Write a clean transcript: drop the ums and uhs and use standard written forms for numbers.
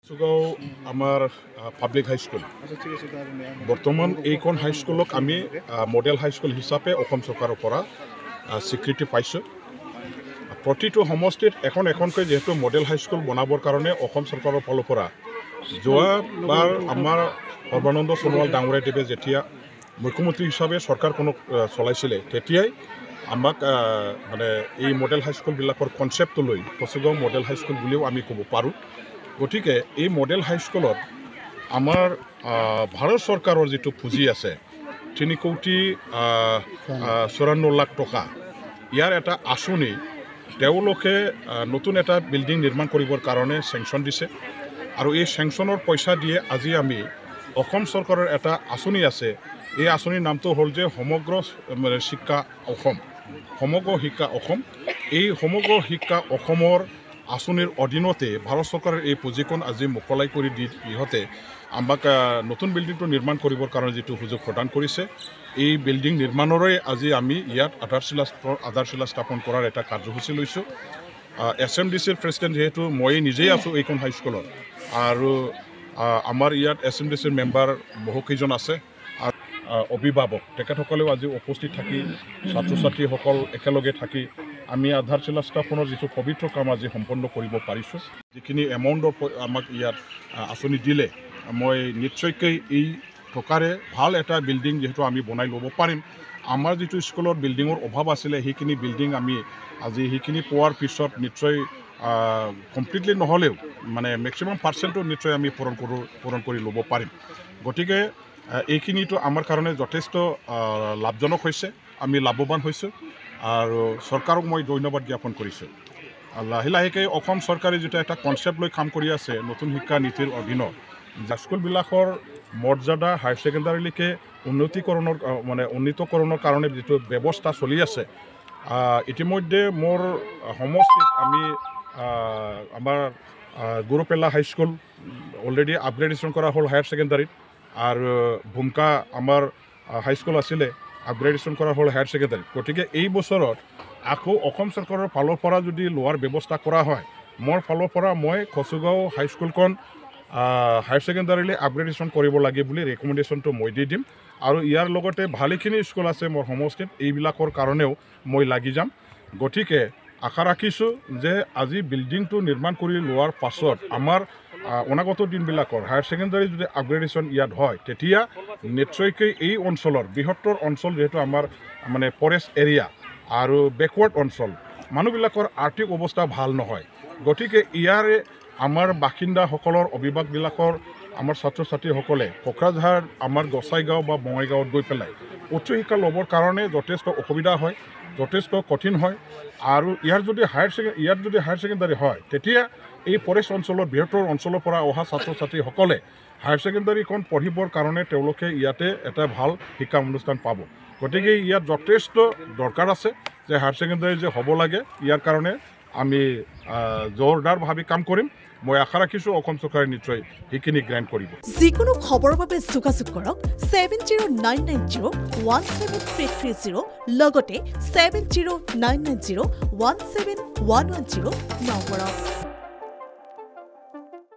সুগাঁও আমাৰ public high school বৰ্তমান এইখন হাইস্কুলক আমি মডেল হাইস্কুল হিচাপে অসম চৰকাৰৰ পৰা স্বীকৃতি পাইছোঁ। প্ৰতিটো সমষ্টিত এখনকৈ যিহেতু মডেল হাইস্কুল বনাবৰ কাৰণে অসম চৰকাৰৰ ফালৰ পৰা যোৱাবাৰ আমাৰ সৰ্বানন্দ সোণোৱাল ডাঙৰীয়াদেৱে যেতিয়া মুখ্যমন্ত্ৰী হিচাপে চৰকাৰখনক চলাইছিলে তেতিয়াই আমাক মানে এই মডেল হাইস্কুলবিলাকৰ কনচেপ্টটো লৈ কচুগাঁও মডেল হাইস্কুল বুলিও আমি ক'ব পাৰোঁ। গতিকে এই মডেল হাইস্কুলত আমাৰ ভাৰত চৰকাৰৰ যিটো পুঁজি আছে 3,54 লাখ টকা, ইয়াৰ এটা আঁচনি তেওঁলোকে নতুন এটা বিল্ডিং নিৰ্মাণ কৰিবৰ কাৰণে চেংচন দিছে আৰু এই চেংচনৰ পইচা দিয়ে আজি আমি অসম চৰকাৰৰ এটা আঁচনি আছে, এই আঁচনিৰ নামটো হ'ল যে সমগ্ৰ শিক্ষা অসম, সমগ্ৰ শিক্ষা অসম। এই সমগ্ৰ শিক্ষা অসমৰ আঁচনিৰ অধীনতে ভাৰত চৰকাৰৰ এই পুঁজিখন আজি মোকলাই কৰি দি ইহঁতে আমাক নতুন বিল্ডিংটো নিৰ্মাণ কৰিবৰ কাৰণে যিটো সুযোগ প্ৰদান কৰিছে, এই বিল্ডিং নিৰ্মাণৰে আজি আমি ইয়াত আধাৰশিলা স্থাপন কৰাৰ এটা কাৰ্যসূচী লৈছোঁ। SMDCৰ প্ৰেচিডেণ্ট যিহেতু মই নিজেই আছোঁ এইখন হাইস্কুলত আৰু আমাৰ ইয়াত SMDCৰ মেম্বাৰ বহুকেইজন আছে আৰু অভিভাৱক তেখেতসকলেও আজি উপস্থিত থাকি ছাত্ৰ ছাত্ৰীসকল একেলগে থাকি আমি আধাৰশিলা স্থাপনৰ যিটো পবিত্ৰ কাম আজি সম্পন্ন কৰিব পাৰিছোঁ। যিখিনি এমাউণ্টৰ আমাক ইয়াত আঁচনি দিলে মই নিশ্চয়কৈ এই টকাৰে ভাল এটা বিল্ডিং যিহেতু আমি বনাই ল'ব পাৰিম। আমাৰ যিটো স্কুলত বিল্ডিঙৰ অভাৱ আছিলে সেইখিনি বিল্ডিং আমি আজি সেইখিনি পোৱাৰ পিছত নিশ্চয় কমপ্লিটলি নহ'লেও মানে মেক্সিমাম পাৰ্চেণ্টটো নিশ্চয় আমি পূৰণ কৰি ল'ব পাৰিম। গতিকে এইখিনিতো আমাৰ কাৰণে যথেষ্ট লাভজনক হৈছে, আমি লাভৱান হৈছোঁ আৰু চৰকাৰক মই ধন্যবাদ জ্ঞাপন কৰিছোঁ। লাহে লাহেকৈ অসম চৰকাৰে যিটো এটা কনচেপ্ট লৈ কাম কৰি আছে নতুন শিক্ষা নীতিৰ অধীনত স্কুলবিলাকৰ মৰ্যাদা হায়াৰ ছেকেণ্ডাৰীলৈকে উন্নীতকৰণৰ কাৰণে যিটো ব্যৱস্থা চলি আছে, ইতিমধ্যে মোৰ সমষ্টিত আমি আমাৰ গুৰুপেলা হাইস্কুল অলৰেডি আপগ্ৰেডেশ্যন কৰা হ'ল হায়াৰ ছেকেণ্ডাৰীত আৰু ভূমকা আমাৰ হাইস্কুল আছিলে আপগ্ৰেডেশ্যন কৰা হ'ল হায়াৰ ছেকেণ্ডাৰীত। গতিকে এই বছৰত আকৌ অসম চৰকাৰৰ ফালৰ পৰা যদি লোৱাৰ ব্যৱস্থা কৰা হয়, মোৰ ফালৰ পৰা মই কচুগাঁও হাইস্কুলখন হায়াৰ ছেকেণ্ডাৰীলৈ আপগ্ৰেডেশ্যন কৰিব লাগে বুলি ৰেকমেণ্ডেশ্যনটো মই দি দিম আৰু ইয়াৰ লগতে ভালেখিনি স্কুল আছে মোৰ সমষ্টিত, এইবিলাকৰ কাৰণেও মই লাগি যাম। গতিকে আশা ৰাখিছোঁ যে আজি বিল্ডিংটো নিৰ্মাণ কৰি লোৱাৰ পাছত আমাৰ অনাগত দিনবিলাকৰ হায়াৰ ছেকেণ্ডাৰী যদি আপগ্ৰেডেশ্যন ইয়াত হয় তেতিয়া নিশ্চয়কৈ এই অঞ্চলৰ বৃহত্তৰ অঞ্চল যিহেতু আমাৰ মানে ফৰেষ্ট এৰিয়া আৰু বেকৱাৰ্ড অঞ্চল মানুহবিলাকৰ আৰ্থিক অৱস্থা ভাল নহয়। গতিকে ইয়াৰে আমাৰ বাসিন্দাসকলৰ অভিভাৱকবিলাকৰ আমাৰ ছাত্ৰ ছাত্ৰীসকলে কোকৰাঝাৰ আমাৰ গোসাইগাঁও বা বঙাইগাঁৱত গৈ পেলাই উচ্চ শিক্ষা ল'বৰ কাৰণে যথেষ্ট অসুবিধা হয়, যথেষ্ট কঠিন হয় আৰু ইয়াত যদি হায়াৰ ছেকেণ্ডাৰী হয় তেতিয়া এই ফৰেষ্ট অঞ্চলৰ বৃহত্তৰ অঞ্চলৰ পৰা অহা ছাত্ৰ ছাত্ৰীসকলে হায়াৰ ছেকেণ্ডাৰীখন পঢ়িবৰ কাৰণে তেওঁলোকে ইয়াতে এটা ভাল শিক্ষা অনুষ্ঠান পাব। গতিকে ইয়াত যথেষ্ট দৰকাৰ আছে যে হায়াৰ ছেকেণ্ডাৰী যে হ'ব লাগে, ইয়াৰ কাৰণে আমি জোৰদাৰভাৱে কাম কৰিম। মই আশা ৰাখিছোঁ অসম চৰকাৰে নিশ্চয় সেইখিনি গ্ৰেণ্ট কৰিব। যিকোনো খবৰৰ বাবে যোগাযোগ কৰক 7099017330 লগতে 7099017110 নম্বৰত।